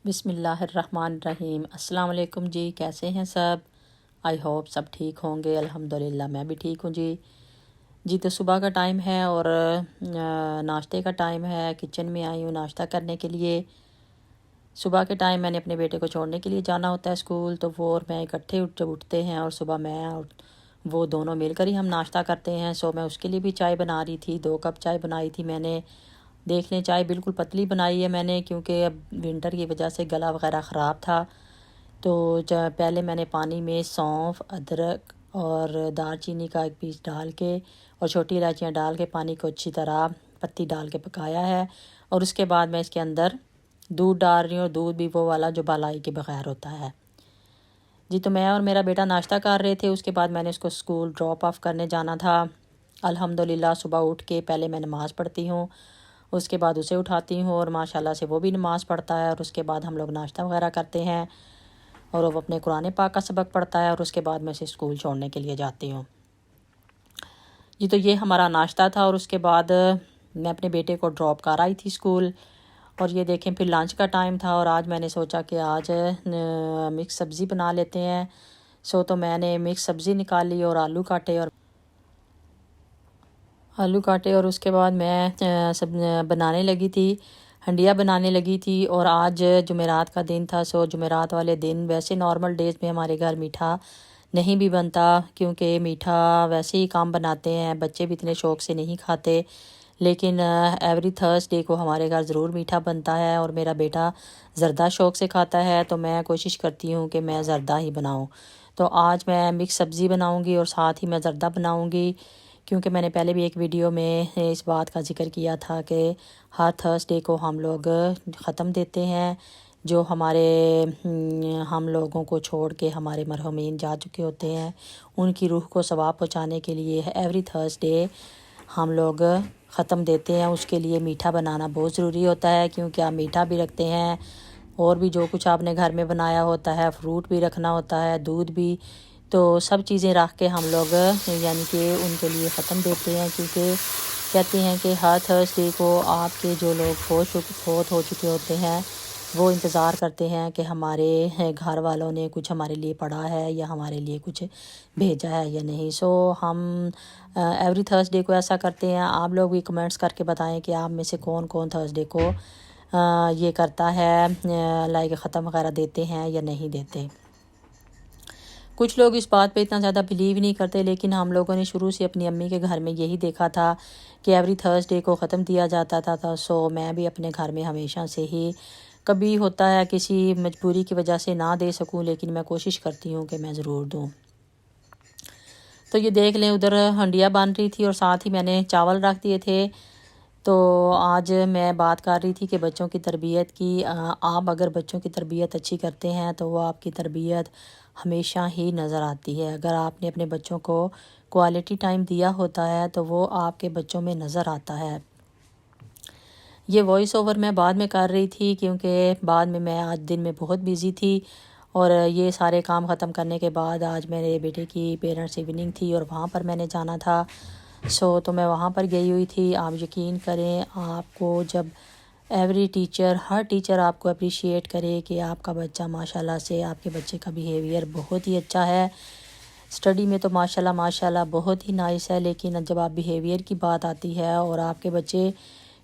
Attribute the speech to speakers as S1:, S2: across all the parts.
S1: بسم اللہ الرحمن الرحیم۔ السلام علیکم جی، کیسے ہیں سب؟ آئی ہوپ سب ٹھیک ہوں گے۔ الحمدللہ میں بھی ٹھیک ہوں جی تو صبح کا ٹائم ہے اور ناشتے کا ٹائم ہے۔ کچن میں آئی ہوں ناشتہ کرنے کے لیے۔ صبح کے ٹائم میں نے اپنے بیٹے کو چھوڑنے کے لیے جانا ہوتا ہے اسکول، تو وہ اور میں اکٹھے اٹھتے ہیں اور صبح میں اور وہ دونوں مل کر ہی ہم ناشتہ کرتے ہیں۔ میں اس کے لیے بھی چائے بنا رہی تھی، 2 کپ چائے بنائی تھی میں نے۔ دیکھ لیں چائے بالکل پتلی بنائی ہے میں نے، کیونکہ اب ونٹر کی وجہ سے گلا وغیرہ خراب تھا۔ تو پہلے میں نے پانی میں سونف، ادرک اور دار چینی کا ایک پیس ڈال کے اور چھوٹی الائچیاں ڈال کے پانی کو اچھی طرح پتی ڈال کے پکایا ہے، اور اس کے بعد میں اس کے اندر دودھ ڈال رہی ہوں، اور دودھ بھی وہ والا جو بالائی کے بغیر ہوتا ہے جی۔ تو میں اور میرا بیٹا ناشتہ کر رہے تھے، اس کے بعد میں نے اس کو اسکول ڈراپ آف کرنے جانا تھا۔ الحمدللہ صبح اٹھ کے پہلے میں نماز پڑھتی ہوں، اس کے بعد اسے اٹھاتی ہوں، اور ماشاءاللہ سے وہ بھی نماز پڑھتا ہے، اور اس کے بعد ہم لوگ ناشتہ وغیرہ کرتے ہیں، اور وہ اپنے قرآن پاک کا سبق پڑھتا ہے، اور اس کے بعد میں اسے اسکول چھوڑنے کے لیے جاتی ہوں جی۔ تو یہ ہمارا ناشتہ تھا، اور اس کے بعد میں اپنے بیٹے کو ڈراپ کر آئی تھی اسکول، اور یہ دیکھیں پھر لنچ کا ٹائم تھا، اور آج میں نے سوچا کہ آج مکس سبزی بنا لیتے ہیں۔ تو میں نے مکس سبزی نکالی اور آلو کاٹے اور اس کے بعد میں سب بنانے لگی تھی، ہنڈیا بنانے لگی تھی۔ اور آج جمعرات کا دن تھا، جمعرات والے دن ویسے نارمل ڈیز میں ہمارے گھر میٹھا نہیں بھی بنتا، کیونکہ میٹھا ویسے ہی کام بناتے ہیں، بچے بھی اتنے شوق سے نہیں کھاتے، لیکن ایوری تھرسڈے کو ہمارے گھر ضرور میٹھا بنتا ہے، اور میرا بیٹا زردہ شوق سے کھاتا ہے، تو میں کوشش کرتی ہوں کہ میں زردہ ہی بناؤں۔ تو آج میں مکس سبزی بناؤں گی اور ساتھ ہی میں زردہ بناؤں گی، کیونکہ میں نے پہلے بھی ایک ویڈیو میں اس بات کا ذکر کیا تھا کہ ہر تھرسڈے کو ہم لوگ ختم دیتے ہیں، جو ہم لوگوں کو چھوڑ کے ہمارے مرحومین جا چکے ہوتے ہیں، ان کی روح کو ثواب پہنچانے کے لیے ایوری تھرسڈے ہم لوگ ختم دیتے ہیں۔ اس کے لیے میٹھا بنانا بہت ضروری ہوتا ہے، کیونکہ آپ میٹھا بھی رکھتے ہیں، اور بھی جو کچھ آپ نے گھر میں بنایا ہوتا ہے، فروٹ بھی رکھنا ہوتا ہے، دودھ بھی، تو سب چیزیں رکھ کے ہم لوگ یعنی کہ ان کے لیے ختم دیتے ہیں، کیونکہ کہتے ہیں کہ ہر تھرسڈے کو آپ کے جو لوگ فوت ہو چکے ہوتے ہیں، وہ انتظار کرتے ہیں کہ ہمارے گھر والوں نے کچھ ہمارے لیے پڑھا ہے یا ہمارے لیے کچھ بھیجا ہے یا نہیں۔ ہم ایوری تھرسڈے کو ایسا کرتے ہیں۔ آپ لوگ بھی کمنٹس کر کے بتائیں کہ آپ میں سے کون کون تھرسڈے کو یہ کرتا ہے، لائک ختم وغیرہ دیتے ہیں یا نہیں دیتے۔ کچھ لوگ اس بات پہ اتنا زیادہ بلیو نہیں کرتے، لیکن ہم لوگوں نے شروع سے اپنی امی کے گھر میں یہی دیکھا تھا کہ ایوری تھرسڈے کو ختم دیا جاتا تھا۔ میں بھی اپنے گھر میں ہمیشہ سے ہی، کبھی ہوتا ہے کسی مجبوری کی وجہ سے نہ دے سکوں، لیکن میں کوشش کرتی ہوں کہ میں ضرور دوں۔ تو یہ دیکھ لیں ادھر ہنڈیا بن رہی تھی، اور ساتھ ہی میں نے چاول رکھ دیے تھے۔ تو آج میں بات کر رہی تھی کہ بچوں کی تربیت کی، آپ اگر بچوں کی تربیت اچھی کرتے ہیں تو وہ آپ کی تربیت ہمیشہ ہی نظر آتی ہے۔ اگر آپ نے اپنے بچوں کو کوالٹی ٹائم دیا ہوتا ہے تو وہ آپ کے بچوں میں نظر آتا ہے۔ یہ وائس اوور میں بعد میں کر رہی تھی، کیونکہ بعد میں آج دن میں بہت بیزی تھی، اور یہ سارے کام ختم کرنے کے بعد آج میرے بیٹے کی پیرنٹس ایوننگ تھی، اور وہاں پر میں نے جانا تھا۔ تو میں وہاں پر گئی ہوئی تھی۔ آپ یقین کریں، آپ کو جب ہر ٹیچر آپ کو اپریشیٹ کرے کہ آپ کا بچہ ماشاءاللہ سے، آپ کے بچے کا بیہیویئر بہت ہی اچھا ہے، اسٹڈی میں تو ماشاءاللہ بہت ہی نائس ہے، لیکن جب آپ بیہیویئر کی بات آتی ہے اور آپ کے بچے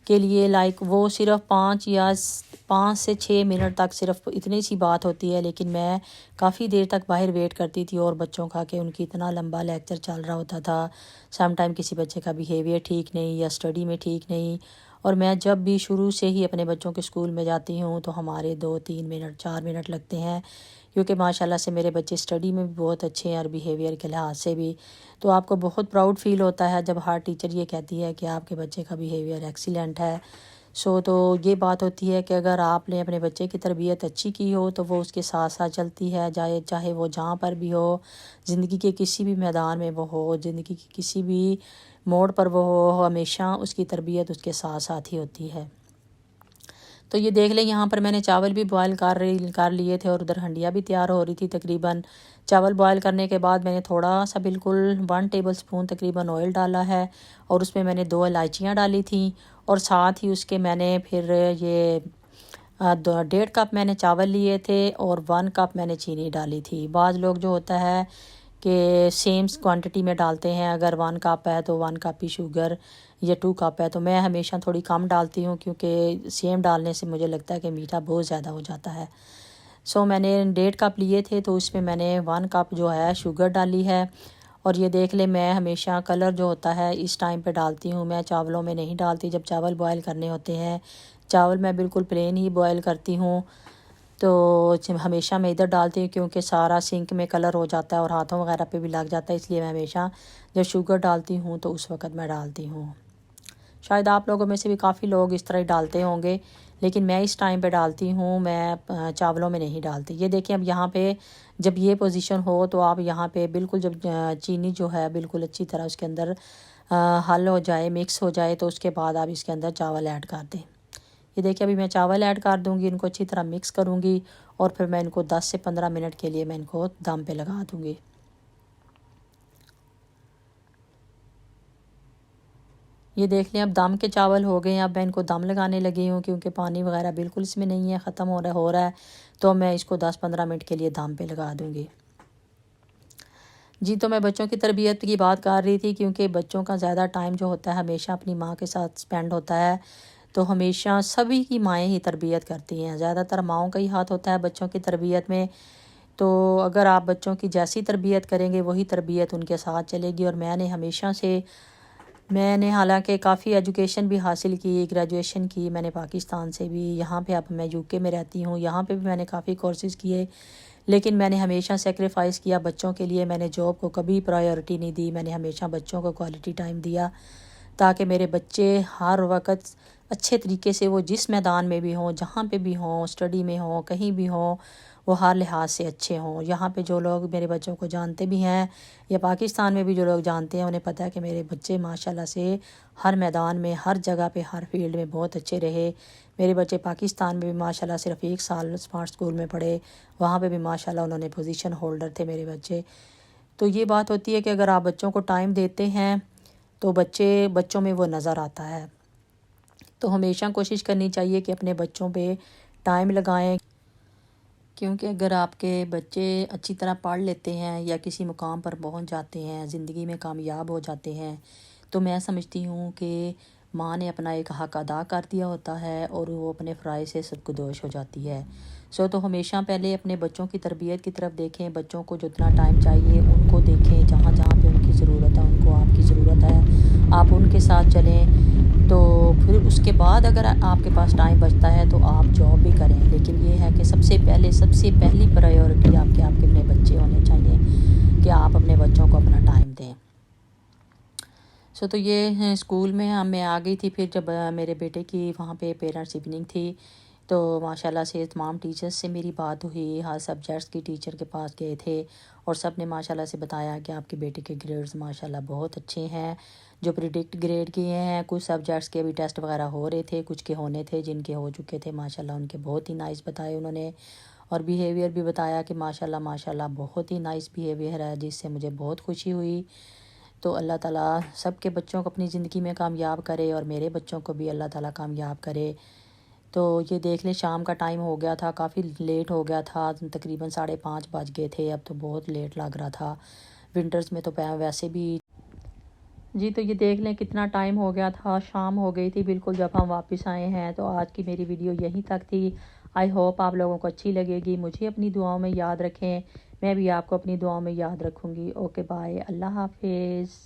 S1: کے لیے لائک وہ صرف 5 سے 6 منٹ تک صرف اتنی سی بات ہوتی ہے، لیکن میں کافی دیر تک باہر ویٹ کرتی تھی اور بچوں کا، کہ ان کی اتنا لمبا لیکچر چل رہا ہوتا تھا۔ سم ٹائم کسی بچے کا بیہیویئر ٹھیک نہیں یا اسٹڈی میں ٹھیک نہیں، اور میں جب بھی شروع سے ہی اپنے بچوں کے اسکول میں جاتی ہوں تو ہمارے 2-3 منٹ 4 منٹ لگتے ہیں، کیونکہ ماشاءاللہ سے میرے بچے اسٹڈی میں بھی بہت اچھے ہیں اور بیہیویئر کے لحاظ سے بھی۔ تو آپ کو بہت پراؤڈ فیل ہوتا ہے جب ہر ٹیچر یہ کہتی ہے کہ آپ کے بچے کا بیہیویئر ایکسیلنٹ ہے۔ تو یہ بات ہوتی ہے کہ اگر آپ نے اپنے بچے کی تربیت اچھی کی ہو تو وہ اس کے ساتھ ساتھ چلتی ہے، چاہے وہ جہاں پر بھی ہو، زندگی کے کسی بھی میدان میں وہ ہو، زندگی کے کسی بھی موڑ پر وہ ہو، ہمیشہ اس کی تربیت اس کے ساتھ ساتھ ہی ہوتی ہے۔ تو یہ دیکھ لیں، یہاں پر میں نے چاول بھی بوائل کر لیے تھے، اور ادھر ہنڈیا بھی تیار ہو رہی تھی۔ تقریباً چاول بوائل کرنے کے بعد میں نے تھوڑا سا بالکل 1 ٹیبل سپون تقریباً آئل ڈالا ہے، اور اس میں نے 2 الائچیاں ڈالی تھیں، اور ساتھ ہی اس کے میں نے پھر یہ 1.5 کپ میں نے چاول لیے تھے اور 1 کپ میں نے چینی ڈالی تھی۔ بعض لوگ جو ہوتا ہے کہ سیم کوانٹٹی میں ڈالتے ہیں، اگر 1 کپ ہے تو 1 کپ ہی شوگر، یا 2 کپ ہے تو میں ہمیشہ تھوڑی کم ڈالتی ہوں، کیونکہ سیم ڈالنے سے مجھے لگتا ہے کہ میٹھا بہت زیادہ ہو جاتا ہے۔ میں نے 1.5 کپ لیے تھے تو اس میں میں نے 1 کپ جو ہے شوگر ڈالی ہے۔ اور یہ دیکھ لیں، میں ہمیشہ کلر جو ہوتا ہے اس ٹائم پہ ڈالتی ہوں، میں چاولوں میں نہیں ڈالتی۔ جب چاول بوائل کرنے ہوتے ہیں، چاول میں بالکل پلین ہی بوائل کرتی ہوں، تو ہمیشہ میں ادھر ڈالتی ہوں، کیونکہ سارا سنک میں کلر ہو جاتا ہے اور ہاتھوں وغیرہ پہ بھی لگ جاتا ہے، اس لیے میں ہمیشہ جب شوگر ڈالتی ہوں تو اس وقت میں ڈالتی ہوں۔ شاید آپ لوگوں میں سے بھی کافی لوگ اس طرح ہی ڈالتے ہوں گے، لیکن میں اس ٹائم پہ ڈالتی ہوں، میں چاولوں میں نہیں ڈالتی۔ یہ دیکھیں، اب یہاں پہ جب یہ پوزیشن ہو تو آپ یہاں پہ بالکل جب چینی جو ہے بالکل اچھی طرح اس کے اندر حل ہو جائے، مکس ہو جائے، تو اس کے بعد آپ اس کے اندر چاول ایڈ کر دیں۔ یہ دیکھیں، ابھی میں چاول ایڈ کر دوں گی، ان کو اچھی طرح مکس کروں گی اور پھر میں ان کو 10 سے 15 منٹ کے لیے میں ان کو دم پہ لگا دوں گی۔ یہ دیکھ لیں، اب دم کے چاول ہو گئے ہیں، اب میں ان کو دم لگانے لگی ہوں، کیونکہ پانی وغیرہ بالکل اس میں نہیں ہے، ختم ہو رہا ہے، تو میں اس کو 10-15 منٹ کے لیے دم پہ لگا دوں گی۔ جی، تو میں بچوں کی تربیت کی بات کر رہی تھی، کیونکہ بچوں کا زیادہ ٹائم جو ہوتا ہے ہمیشہ اپنی ماں کے ساتھ سپینڈ ہوتا ہے، تو ہمیشہ سبھی کی مائیں ہی تربیت کرتی ہیں، زیادہ تر ماؤں کا ہی ہاتھ ہوتا ہے بچوں کی تربیت میں۔ تو اگر آپ بچوں کی جیسی تربیت کریں گے وہی تربیت ان کے ساتھ چلے گی۔ اور میں نے حالانکہ کافی ایجوکیشن بھی حاصل کی، گریجویشن کی میں نے پاکستان سے بھی، یہاں پہ اب میں UK میں رہتی ہوں، یہاں پہ بھی میں نے کافی کورسز کیے، لیکن میں نے ہمیشہ سیکریفائس کیا بچوں کے لیے۔ میں نے جاب کو کبھی پرائیورٹی نہیں دی، میں نے ہمیشہ بچوں کو کوالٹی ٹائم دیا، تاکہ میرے بچے ہر وقت اچھے طریقے سے، وہ جس میدان میں بھی ہوں، جہاں پہ بھی ہوں، اسٹڈی میں ہوں، کہیں بھی ہوں، وہ ہر لحاظ سے اچھے ہوں۔ یہاں پہ جو لوگ میرے بچوں کو جانتے بھی ہیں، یا پاکستان میں بھی جو لوگ جانتے ہیں، انہیں پتہ ہے کہ میرے بچے ماشاءاللہ سے ہر میدان میں، ہر جگہ پہ، ہر فیلڈ میں بہت اچھے رہے۔ میرے بچے پاکستان میں بھی ماشاءاللہ صرف 1 سال اسمارٹ اسکول میں پڑھے، وہاں پہ بھی ماشاءاللہ انہوں نے پوزیشن ہولڈر تھے میرے بچے۔ تو یہ بات ہوتی ہے کہ اگر آپ بچوں کو ٹائم دیتے ہیں تو بچوں میں وہ نظر آتا ہے۔ تو ہمیشہ کوشش کرنی چاہیے کہ اپنے بچوں پہ ٹائم لگائیں، کیونکہ اگر آپ کے بچے اچھی طرح پڑھ لیتے ہیں یا کسی مقام پر پہنچ جاتے ہیں، زندگی میں کامیاب ہو جاتے ہیں، تو میں سمجھتی ہوں کہ ماں نے اپنا ایک حق ادا کر دیا ہوتا ہے اور وہ اپنے فرائض سے سرگزر ہو جاتی ہے۔ تو ہمیشہ پہلے اپنے بچوں کی تربیت کی طرف دیکھیں، بچوں کو جتنا ٹائم چاہیے ان کو دیکھیں، جہاں جہاں پہ ان کی ضرورت ہے ان کو آپ کی ضرورت ہے، آپ ان کے ساتھ چلیں۔ تو پھر اس کے بعد اگر آپ کے پاس ٹائم بچتا ہے تو آپ جاب بھی کریں، لیکن یہ ہے کہ سب سے پہلی پرائیورٹی آپ کے اپنے بچے ہونے چاہیے، کہ آپ اپنے بچوں کو اپنا ٹائم دیں۔ تو یہ اسکول میں میں آ گئی تھی، پھر جب میرے بیٹے کی وہاں پہ پیرنٹس ایوننگ تھی، تو ماشاءاللہ سے تمام ٹیچرز سے میری بات ہوئی، ہر سبجیکٹس کی ٹیچر کے پاس گئے تھے، اور سب نے ماشاءاللہ سے بتایا کہ آپ کے بیٹے کے گریڈز ماشاءاللہ بہت اچھے ہیں، جو پریڈکٹ گریڈ کیے ہیں۔ کچھ سبجیکٹس کے بھی ٹیسٹ وغیرہ ہو رہے تھے، کچھ کے ہونے تھے، جن کے ہو چکے تھے ماشاءاللہ ان کے بہت ہی نائس بتائے انہوں نے، اور بیہیویئر بھی بتایا کہ ماشاءاللہ بہت ہی نائس بیہیویئر ہے، جس سے مجھے بہت خوشی ہوئی۔ تو اللہ تعالیٰ سب کے بچوں کو اپنی زندگی میں کامیاب کرے، اور میرے بچوں کو بھی اللہ تعالیٰ کامیاب کرے۔ تو یہ دیکھ لیں، شام کا ٹائم ہو گیا تھا، کافی لیٹ ہو گیا تھا، تقریباً 5:30 بج گئے تھے، اب تو بہت لیٹ لگ رہا تھا، ونٹرز میں تو ویسے بھی۔ جی، تو یہ دیکھ لیں کتنا ٹائم ہو گیا تھا، شام ہو گئی تھی بالکل جب ہم واپس آئے ہیں۔ تو آج کی میری ویڈیو یہیں تک تھی، آئی ہوپ آپ لوگوں کو اچھی لگے گی۔ مجھے اپنی دعاؤں میں یاد رکھیں، میں بھی آپ کو اپنی دعاؤں میں یاد رکھوں گی۔ اوکے، بائے، اللہ حافظ۔